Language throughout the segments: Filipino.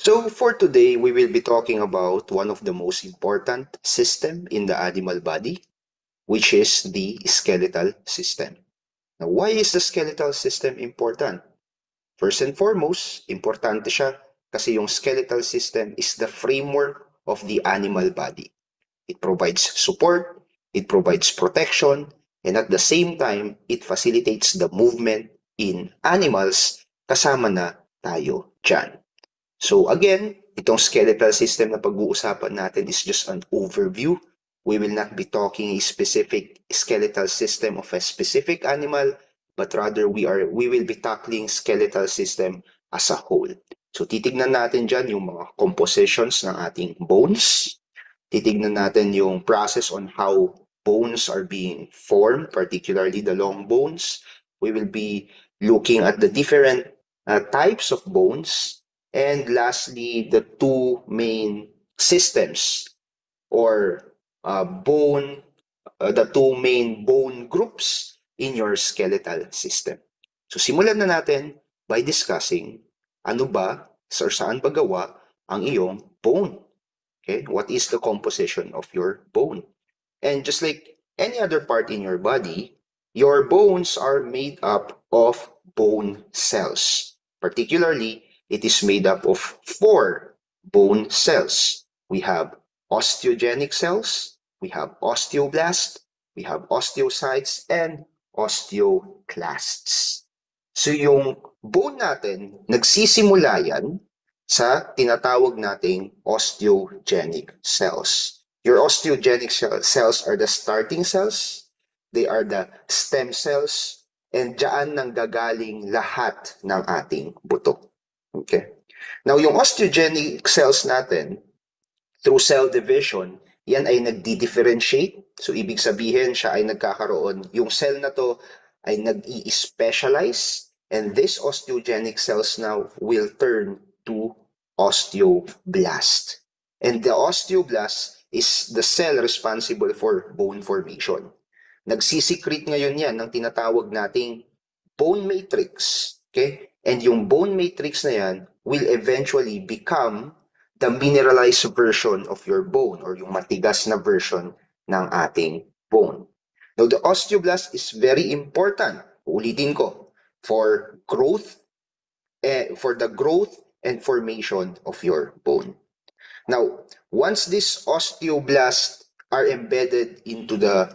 So for today, we will be talking about one of the most important system in the animal body, which is the skeletal system. Now, why is the skeletal system important? First and foremost, importante siya kasi yung skeletal system is the framework of the animal body. It provides support, it provides protection, and at the same time, it facilitates the movement in animals kasama na tayo dyan. So again, itong skeletal system na pag-uusapan natin is just an overview. We will not be talking a specific skeletal system of a specific animal, but rather we will be tackling skeletal system as a whole. So titignan natin dyan yung mga compositions ng ating bones. Titignan natin yung process on how bones are being formed, particularly the long bones. We will be looking at the different types of bones. And lastly, the two main systems or the two main bone groups in your skeletal system. So simulan na natin by discussing ano ba or saan ba gawa ang iyong bone. Okay, what is the composition of your bone? And just like any other part in your body, your bones are made up of bone cells. Particularly, it is made up of four bone cells. We have osteogenic cells, we have osteoblasts, we have osteocytes, and osteoclasts. So yung bone natin, nagsisimula yan sa tinatawag nating osteogenic cells. Your osteogenic cells are the starting cells, they are the stem cells, and dyan nang gagaling lahat ng ating buto. Okay? Now, yung osteogenic cells natin, through cell division, yan ay nagdi-differentiate. So, ibig sabihin, siya ay nagkakaroon, yung cell na to ay nag-i-specialize, and these osteogenic cells now will turn to osteoblast. And the osteoblast is the cell responsible for bone formation. Nagsisikret ngayon yan ng tinatawag nating bone matrix. Okay? And yung bone matrix na yan will eventually become the mineralized version of your bone or yung matigas na version ng ating bone. Now, the osteoblast is very important, ulitin ko, for the growth and formation of your bone. Now, once these osteoblasts are embedded into the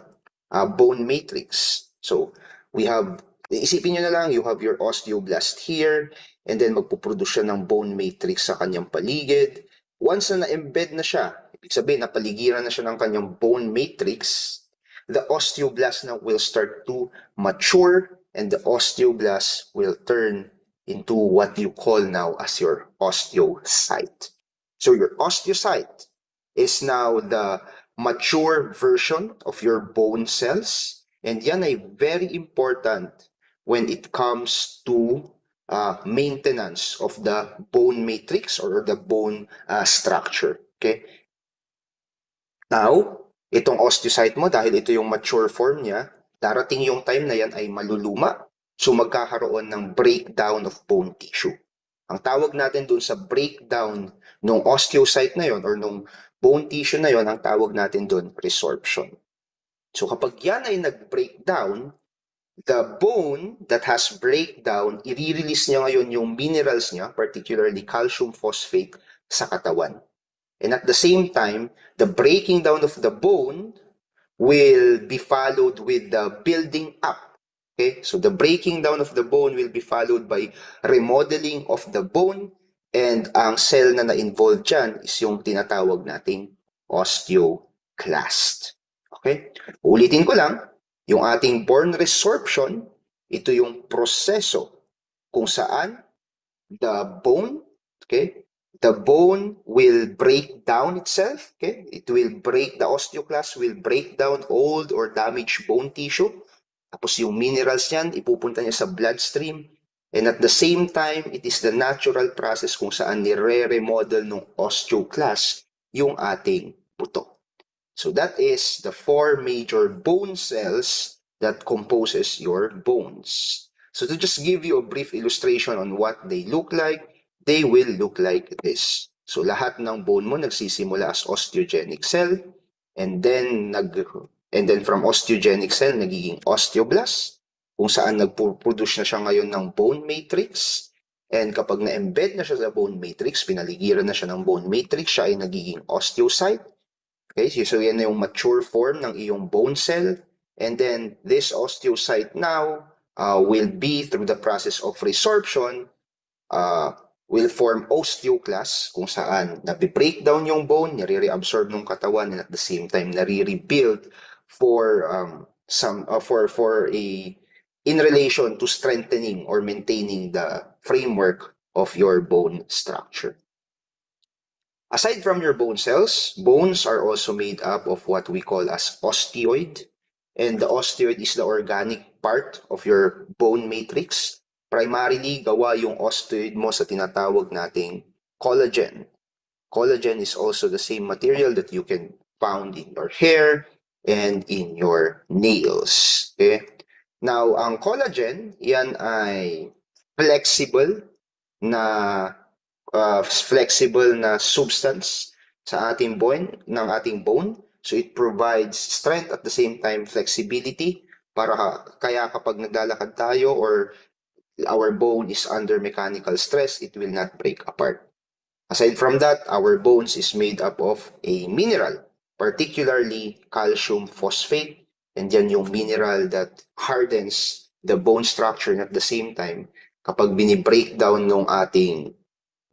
bone matrix, so we have, isipin nyo na lang, you have your osteoblast here, and then magpuproduce siya ng bone matrix sa kanyang paligid. Once na na-embed na siya, ibig sabihin, napaligiran na siya ng kanyang bone matrix, the osteoblast now will start to mature, and the osteoblast will turn into what you call now as your osteocyte. So your osteocyte is now the mature version of your bone cells, and yan ay very important when it comes to maintenance of the bone matrix or the bone structure. Okay? Now, itong osteocyte mo, dahil ito yung mature form niya, darating yung time na yan ay maluluma, so magkakaroon ng breakdown of bone tissue. Ang tawag natin dun sa breakdown ng osteocyte na yon or nung bone tissue na yon, ang tawag natin dun resorption. So kapag yan ay nag-breakdown, the bone that has breakdown, i-release niya ngayon yung minerals niya, particularly calcium phosphate, sa katawan. And at the same time, the breaking down of the bone will be followed with the building up. Okay, so the breaking down of the bone will be followed by remodeling of the bone, and ang cell na na-involved dyan is yung tinatawag nating osteoclast. Okay, ulitin ko lang, yung ating bone resorption, ito yung proseso kung saan the bone, okay, the bone will break down itself, okay? It will break, the osteoclast will break down old or damaged bone tissue. Tapos yung minerals niyan, ipupunta niya sa bloodstream. And at the same time, it is the natural process kung saan nire-remodel ng osteoclast yung ating buto. So that is the four major bone cells that composes your bones. So to just give you a brief illustration on what they look like, they will look like this. So lahat ng bone mo nagsisimula as osteogenic cell, and then from osteogenic cell nagiging osteoblast, kung saan nagpo-produce na siya ngayon ng bone matrix. And kapag na-embed na siya sa bone matrix, pinaligiran na siya ng bone matrix, siya ay nagiging osteocyte. Okay, so yan na yung mature form ng iyong bone cell. And then this osteocyte now will be, through the process of resorption, will form osteoclast, kung saan nabi-breakdown yung bone, nire-reabsorb ng katawan, and at the same time nare-rebuild for in relation to strengthening or maintaining the framework of your bone structure. Aside from your bone cells, bones are also made up of what we call as osteoid. And the osteoid is the organic part of your bone matrix. Primarily, gawa yung osteoid mo sa tinatawag nating collagen. Collagen is also the same material that you can found in your hair and in your nails. Okay? Now, ang collagen, yan ay flexible na substance sa ating bone. So it provides strength at the same time flexibility kaya kapag naglalakad tayo or our bone is under mechanical stress, it will not break apart. Aside from that, our bones is made up of a mineral, particularly calcium phosphate, and yan yung mineral that hardens the bone structure, and at the same time, kapag bini-breakdown ng ating,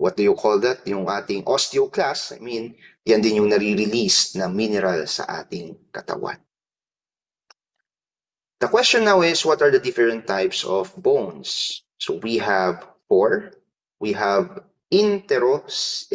what do you call that? Yung ating osteoclast, yan din yung nare-release na mineral sa ating katawan. The question now is, what are the different types of bones? So we have 4. We have interosseous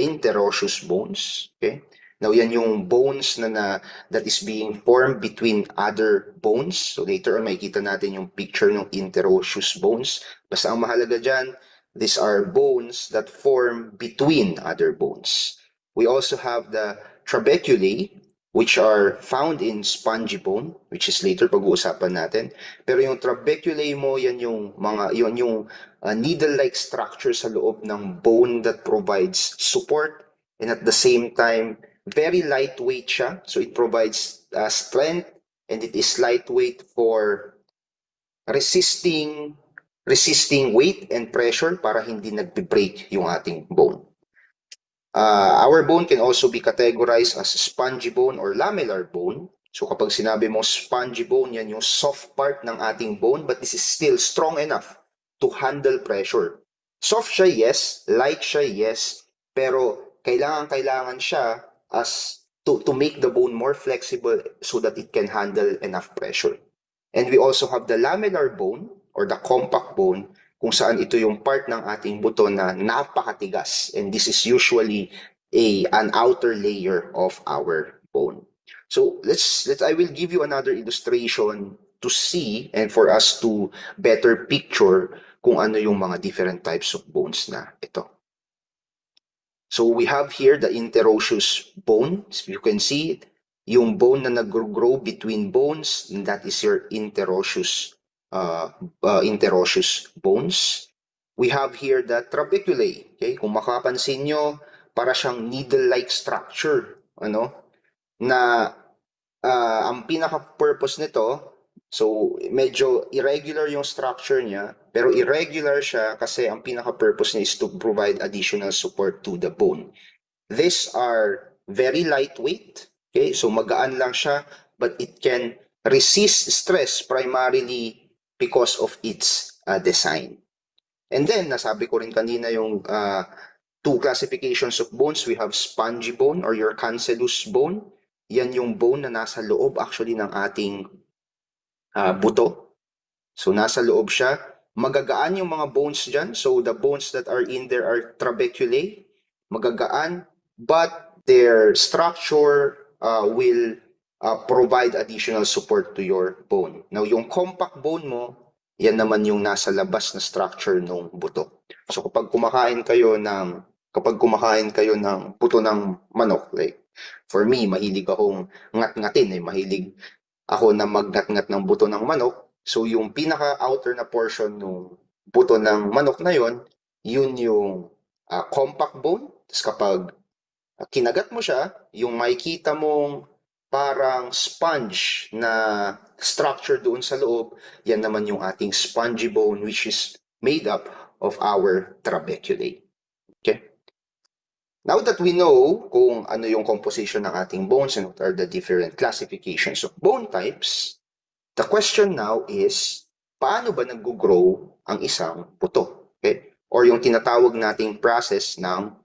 bones. Okay? Now, yan yung bones that is being formed between other bones. So later on, makikita natin yung picture ng interosseous bones. Basta ang mahalaga dyan, these are bones that form between other bones. We also have the trabeculae, which are found in spongy bone, which is later pag-uusapan natin. Pero yung trabeculae mo, yan yung needle-like structure sa loob ng bone that provides support, and at the same time, very lightweight siya. So it provides strength, and it is lightweight for resisting weight and pressure para hindi nagbe-break yung ating bone. Our bone can also be categorized as spongy bone or lamellar bone. So kapag sinabi mo spongy bone, yan yung soft part ng ating bone, but this is still strong enough to handle pressure. Soft siya, yes. Light siya, yes. Pero kailangan siya to make the bone more flexible so that it can handle enough pressure. And we also have the lamellar bone or the compact bone, kung saan ito yung part ng ating buto na napakatigas, and this is usually an outer layer of our bone. So I will give you another illustration to see and for us to better picture kung ano yung mga different types of bones na ito. So we have here the interosseous bone. So you can see it, yung bone na nag-grow between bones, and that is your interosseous bones. We have here the trabeculae. Okay? Kung makapansin nyo, para siyang needle-like structure. Na ang pinaka-purpose nito, so medyo irregular yung structure niya, pero irregular siya kasi ang pinaka-purpose niya is to provide additional support to the bone. These are very lightweight. Okay? So magaan lang siya, but it can resist stress primarily because of its design. And then, nasabi ko rin kanina yung 2 classifications of bones. We have spongy bone or your cancellous bone. Yan yung bone na nasa loob actually ng ating buto. So nasa loob siya. Magagaan yung mga bones dyan. So the bones that are in there are trabeculae. Magagaan, but their structure will provide additional support to your bone. Now, yung compact bone mo, yan naman yung nasa labas na structure ng buto. So kapag kumakain kayo ng buto ng manok, like for me, mahilig akong ngat-ngatin, mahilig ako na magnat-ngat ng buto ng manok. So yung pinaka-outer na portion ng buto ng manok na yun yung compact bone. Tapos kapag kinagat mo siya, yung makikita mong parang sponge na structure doon sa loob, yan naman yung ating spongy bone which is made up of our trabeculae. Okay? Now that we know kung ano yung composition ng ating bones and what are the different classifications of bone types, the question now is, paano ba nag-grow ang isang buto? Okay? Or yung tinatawag nating process ng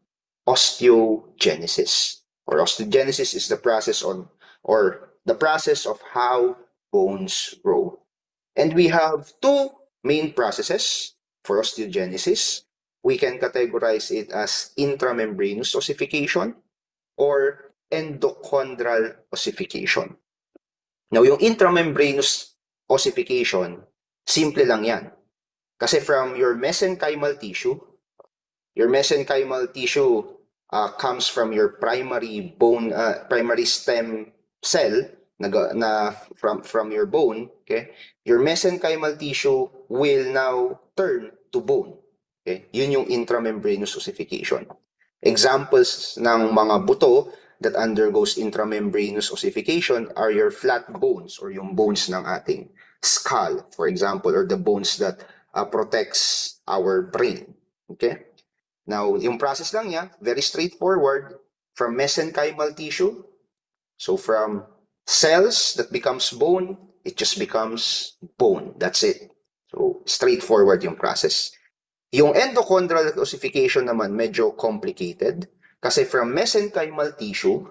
osteogenesis. Or osteogenesis is the process of how bones grow. And we have two main processes for osteogenesis. We can categorize it as intramembranous ossification or endochondral ossification. Now, yung intramembranous ossification, simple lang yan. Kasi from your mesenchymal tissue comes from your primary stem cell from your bone. Okay, your mesenchymal tissue will now turn to bone. Okay, yun yung intramembranous ossification. Examples ng mga buto that undergoes intramembranous ossification are your flat bones or yung bones ng ating skull, for example, or the bones that protects our brain. Okay? Now, yung process lang niya, very straightforward, from mesenchymal tissue. So from cells that becomes bone, it just becomes bone. That's it. So straightforward yung process. Yung endochondral ossification naman medyo complicated kasi from mesenchymal tissue,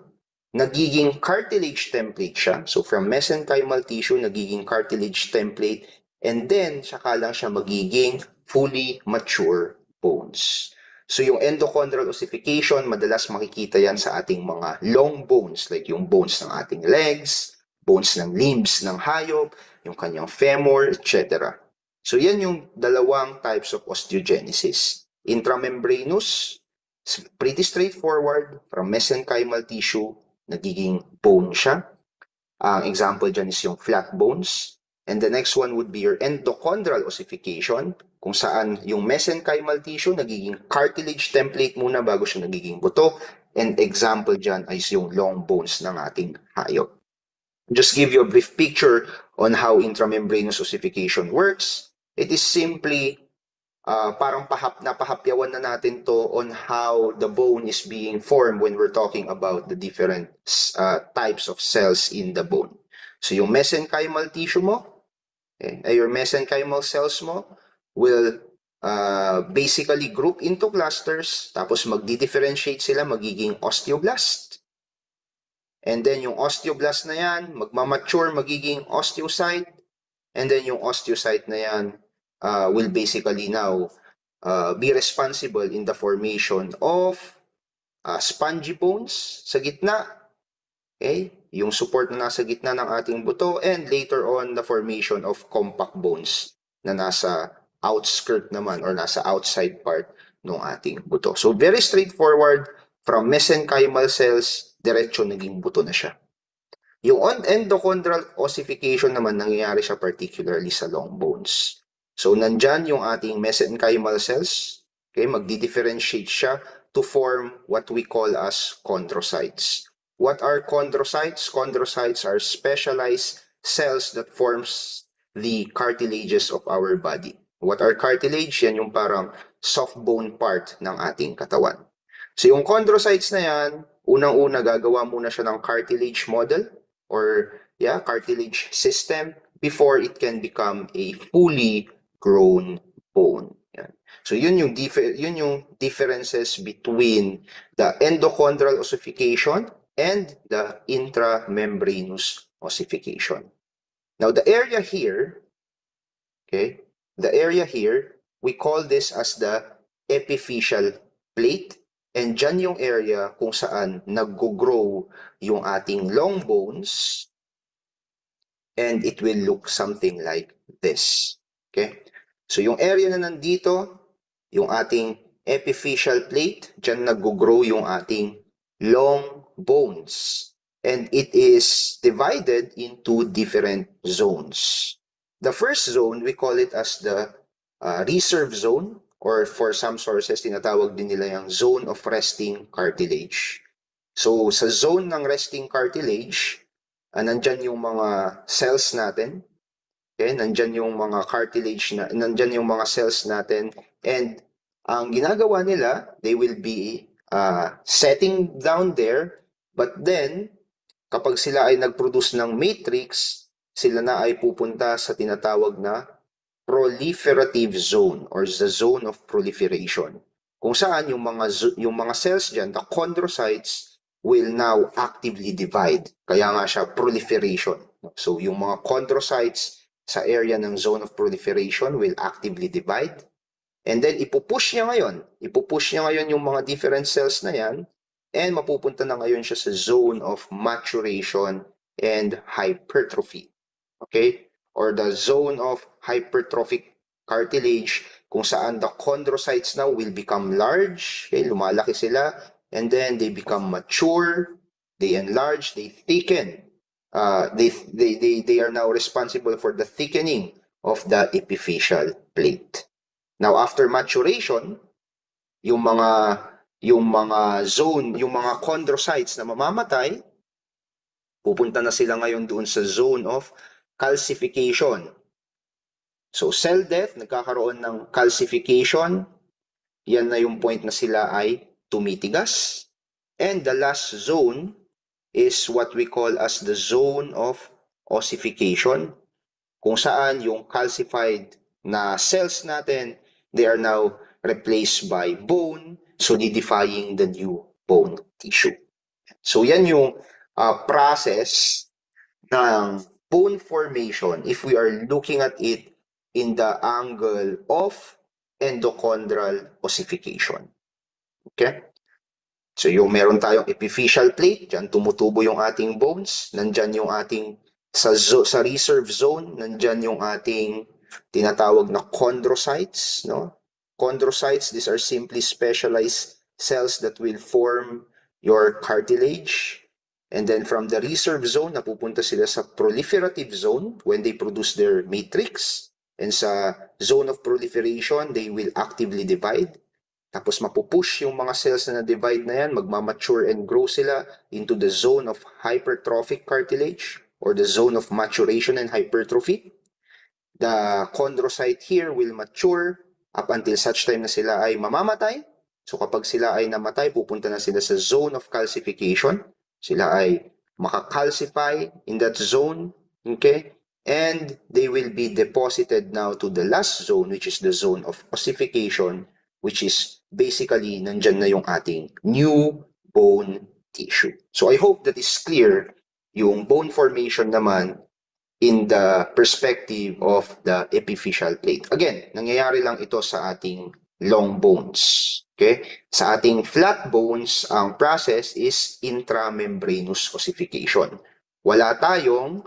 nagiging cartilage template siya. So from mesenchymal tissue, nagiging cartilage template and then saka lang siya magiging fully mature bones. So yung endochondral ossification, madalas makikita yan sa ating mga long bones like yung bones ng ating legs, bones ng limbs ng hayop, yung kanyang femur, etc. So yan yung dalawang types of osteogenesis. Intramembranous, pretty straightforward, from mesenchymal tissue, nagiging bone siya. Ang example dyan is yung flat bones. And the next one would be your endochondral ossification, kung saan yung mesenchymal tissue nagiging cartilage template muna bago siya nagiging buto. And example dyan is yung long bones ng ating hayop. Just give you a brief picture on how intramembranous ossification works. It is simply parang napahapyawan na natin to on how the bone is being formed when we're talking about the different types of cells in the bone. So yung mesenchymal tissue mo, your mesenchymal cells mo will basically group into clusters, tapos magdi-differentiate sila, magiging osteoblast. And then yung osteoblast na yan, magmamature, magiging osteocyte. And then yung osteocyte na yan will basically now be responsible in the formation of spongy bones sa gitna. Okay? Yung support na nasa gitna ng ating buto and later on the formation of compact bones na nasa outskirt naman or nasa outside part ng ating buto. So very straightforward, from mesenchymal cells, diretso naging buto na siya. Yung endochondral ossification naman, nangyayari siya particularly sa long bones. So, nandyan yung ating mesenchymal cells. Okay, magdi-differentiate siya to form what we call as chondrocytes. What are chondrocytes? Chondrocytes are specialized cells that forms the cartilages of our body. What are cartilage? Yan yung parang soft bone part ng ating katawan. So, yung chondrocytes na yan, unang-una gagawa muna siya ng cartilage model or cartilage system before it can become a fully grown bone. Yan. So yun yung differences between the endochondral ossification and the intramembranous ossification. Now the area here, we call this as the epiphyseal plate. And dyan yung area kung saan nag-grow yung ating long bones and it will look something like this. Okay? So yung area na nandito, yung ating epiphyseal plate, dyan nag-grow yung ating long bones. And it is divided into different zones. The first zone, we call it as the reserve zone or for some sources, tinatawag din nila yung zone of resting cartilage. So, sa zone ng resting cartilage, nandyan yung mga cells natin. Okay? Nandyan yung mga cartilage, nandyan yung mga cells natin. And ang ginagawa nila, they will be setting down there, but then, kapag sila ay nag-produce ng matrix, sila na ay pupunta sa tinatawag na proliferative zone or the zone of proliferation. Kung saan yung mga cells diyan, the chondrocytes will now actively divide. Kaya nga siya proliferation. So yung mga chondrocytes sa area ng zone of proliferation will actively divide. And then ipupush niya ngayon yung mga different cells na yan and mapupunta na ngayon siya sa zone of maturation and hypertrophy. Okay? Or the zone of hypertrophic cartilage kung saan the chondrocytes now will become large, okay? Lumalaki sila, and then they become mature, they enlarge, they thicken. They are now responsible for the thickening of the epiphyseal plate. Now, after maturation, yung mga chondrocytes na mamamatay, pupunta na sila ngayon doon sa zone of calcification. So, cell death, nagkakaroon ng calcification. Yan na yung point na sila ay tumitigas. And the last zone is what we call as the zone of ossification, kung saan yung calcified na cells natin, they are now replaced by bone, solidifying the new bone tissue. So, yan yung process ng bone formation if we are looking at it in the angle of endochondral ossification. Okay? So yung meron tayong epiphyseal plate, dyan tumutubo yung ating bones, nandyan yung ating, sa reserve zone, nandyan yung ating tinatawag na chondrocytes. No? Chondrocytes, these are simply specialized cells that will form your cartilage. And then from the reserve zone, napupunta sila sa proliferative zone when they produce their matrix. And sa zone of proliferation, they will actively divide. Tapos mapupush yung mga cells na na-divide na yan, magmamature and grow sila into the zone of hypertrophic cartilage or the zone of maturation and hypertrophy. The chondrocyte here will mature up until such time na sila ay mamamatay. So kapag sila ay namatay, pupunta na sila sa zone of calcification. Sila ay makakalcify in that zone, okay? And they will be deposited now to the last zone, which is the zone of ossification, which is basically nandyan na yung ating new bone tissue. So I hope that is clear yung bone formation naman in the perspective of the epiphyseal plate. Again, nangyayari lang ito sa ating long bones. Okay? Sa ating flat bones, ang process is intramembranous ossification. Wala tayong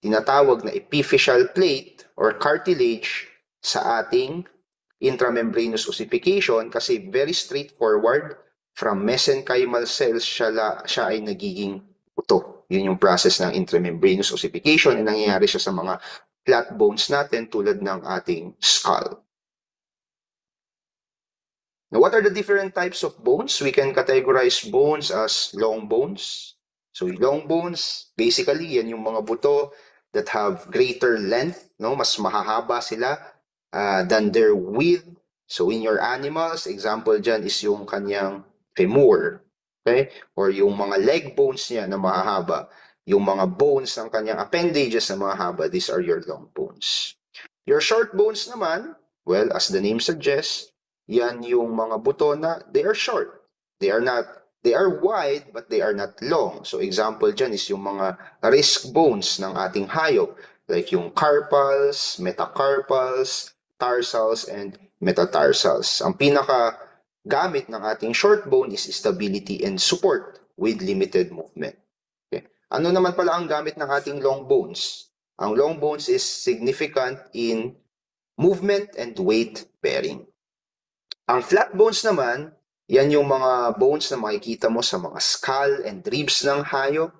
tinatawag na epiphyseal plate or cartilage sa ating intramembranous ossification kasi very straightforward, from mesenchymal cells siya ay nagiging buto. Yun yung process ng intramembranous ossification na nangyayari siya sa mga flat bones natin tulad ng ating skull. Now, what are the different types of bones? We can categorize bones as long bones. So, long bones, basically, yan yung mga buto that have greater length, no? Mas mahahaba sila than their width. So, in your animals, example dyan is yung kanyang femur, okay? Or yung mga leg bones niya na mahahaba. Yung mga bones ng kanyang appendages na mahahaba, these are your long bones. Your short bones naman, well, as the name suggests, yan yung mga buto na they are short. They are wide, but they are not long. So example dyan is yung mga wrist bones ng ating hayop, like yung carpals, metacarpals, tarsals, and metatarsals. Ang pinaka gamit ng ating short bone is stability and support with limited movement. Okay. Ano naman pala ang gamit ng ating long bones? Ang long bones is significant in movement and weight bearing. Ang flat bones naman, yan yung mga bones na makikita mo sa mga skull and ribs ng hayop.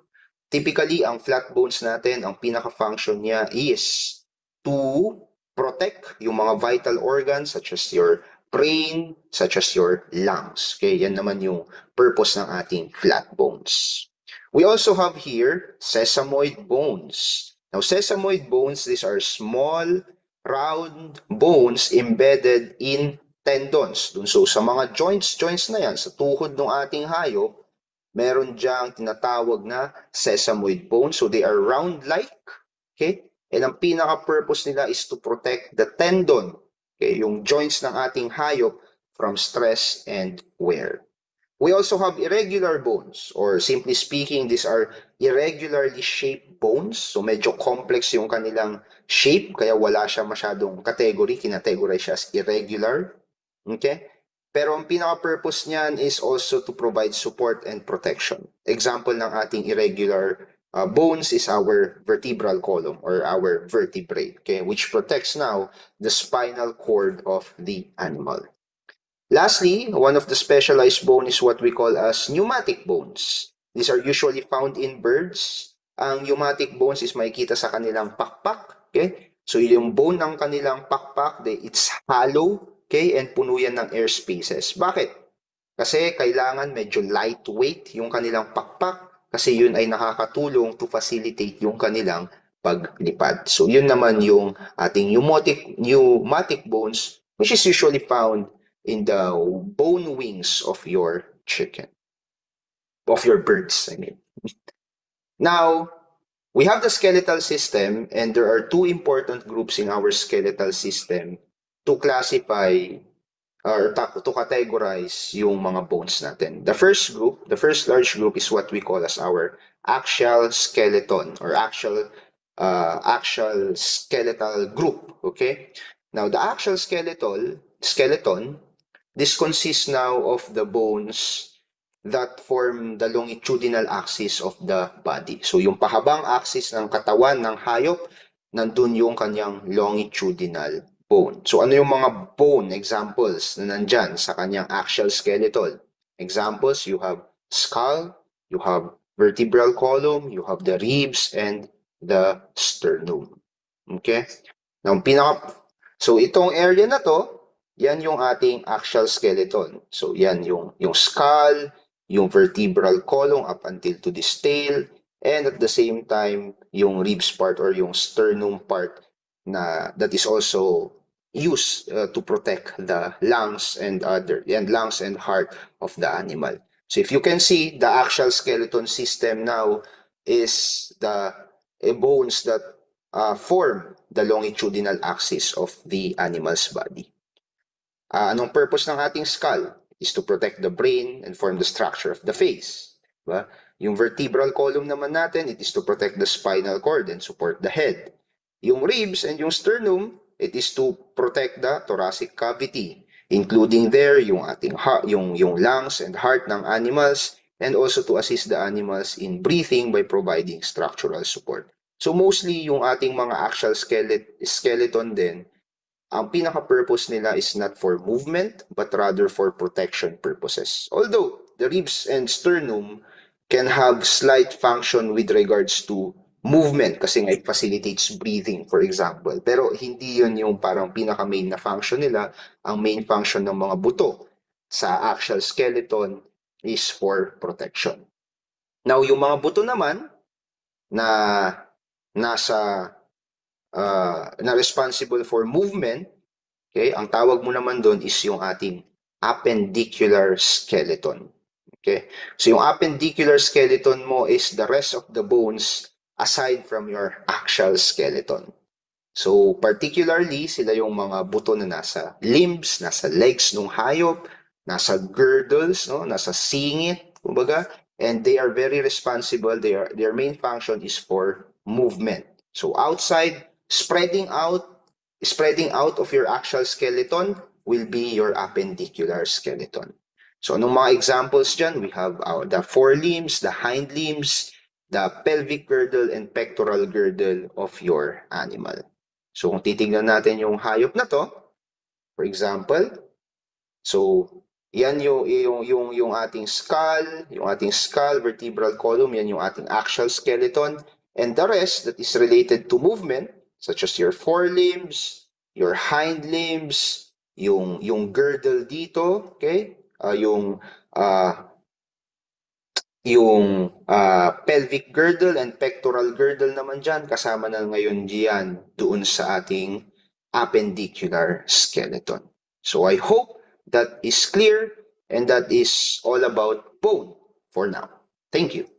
Typically, ang flat bones natin, ang pinaka-function niya is to protect yung mga vital organs such as your brain, such as your lungs. Okay, yan naman yung purpose ng ating flat bones. We also have here sesamoid bones. Now, sesamoid bones, these are small, round bones embedded in tendons. So, sa mga joints na yan, sa tuhod ng ating hayop, meron diyang tinatawag na sesamoid bones. So, they are round-like. Okay? And ang pinaka-purpose nila is to protect the tendon, okay, yung joints ng ating hayop from stress and wear. We also have irregular bones, or simply speaking, these are irregularly shaped bones. So medyo complex yung kanilang shape, kaya wala siya masyadong category, kinategorize siya as irregular. Okay? Pero ang pinaka-purpose niyan is also to provide support and protection. Example ng ating irregular bones is our vertebral column or our vertebrae, okay, which protects now the spinal cord of the animal. Lastly, one of the specialized bone is what we call as pneumatic bones. These are usually found in birds. Ang pneumatic bones is makikita sa kanilang pakpak, okay? So yung bone ng kanilang pakpak, it's hollow, okay, and puno yan ng air spaces. Bakit? Kasi kailangan medyo lightweight yung kanilang pakpak kasi yun ay nakakatulong to facilitate yung kanilang paglipad. So yun naman yung ating pneumatic bones, which is usually found in the bone wings of your chicken, of your birds, I mean. Now, we have the skeletal system, and there are two important groups in our skeletal system to classify or to categorize yung mga bones natin. The first large group is what we call as our axial skeleton or axial skeletal group, okay? Now, the axial skeleton, this consists now of the bones that form the longitudinal axis of the body. So, yung pahabang axis ng katawan ng hayop, nandun yung kanyang longitudinal bone. So, ano yung mga bone examples na nandyan sa kanyang axial skeleton? Examples, you have skull, you have vertebral column, you have the ribs, and the sternum. Okay? Now, so, itong area na to, yan yung ating axial skeleton. So, yan yung skull, yung vertebral column up until to this tail, and at the same time, yung ribs part or yung sternum part that is also used to protect the lungs and heart of the animal. So if you can see, the axial skeleton system now is the bones that form the longitudinal axis of the animal's body. Anong purpose ng ating skull? Is to protect the brain and form the structure of the face. Diba? Yung vertebral column naman natin, it is to protect the spinal cord and support the head. Yung ribs and yung sternum, it is to protect the thoracic cavity, including there yung ating yung lungs and heart ng animals, and also to assist the animals in breathing by providing structural support. So mostly yung ating mga axial skeleton din, ang pinaka-purpose nila is not for movement, but rather for protection purposes. Although, the ribs and sternum can have slight function with regards to movement kasi nga it facilitates breathing, for example. Pero hindi yun yung parang pinaka-main na function nila. Ang main function ng mga buto sa axial skeleton is for protection. Now, yung mga buto naman na na responsible for movement, okay, ang tawag mo naman doon is yung ating appendicular skeleton. Okay? So yung appendicular skeleton mo is the rest of the bones aside from your axial skeleton. So particularly, sila yung mga buto na nasa limbs, nasa legs ng hayop, nasa girdles, no, nasa singit, kumbaga, and they are very responsible. Their main function is for movement. So outside, spreading out of your axial skeleton will be your appendicular skeleton. So anong mga examples dyan? We have the forelimbs, the hind limbs, the pelvic girdle, and pectoral girdle of your animal. So kung titingnan natin yung hayop na to, for example, so yan yung ating skull, vertebral column, yan yung ating axial skeleton, and the rest that is related to movement, such as your forelimbs, your hind limbs, yung girdle dito, okay? Yung pelvic girdle and pectoral girdle naman dyan, kasama na ngayon diyan doon sa ating appendicular skeleton. So I hope that is clear and that is all about bone for now. Thank you.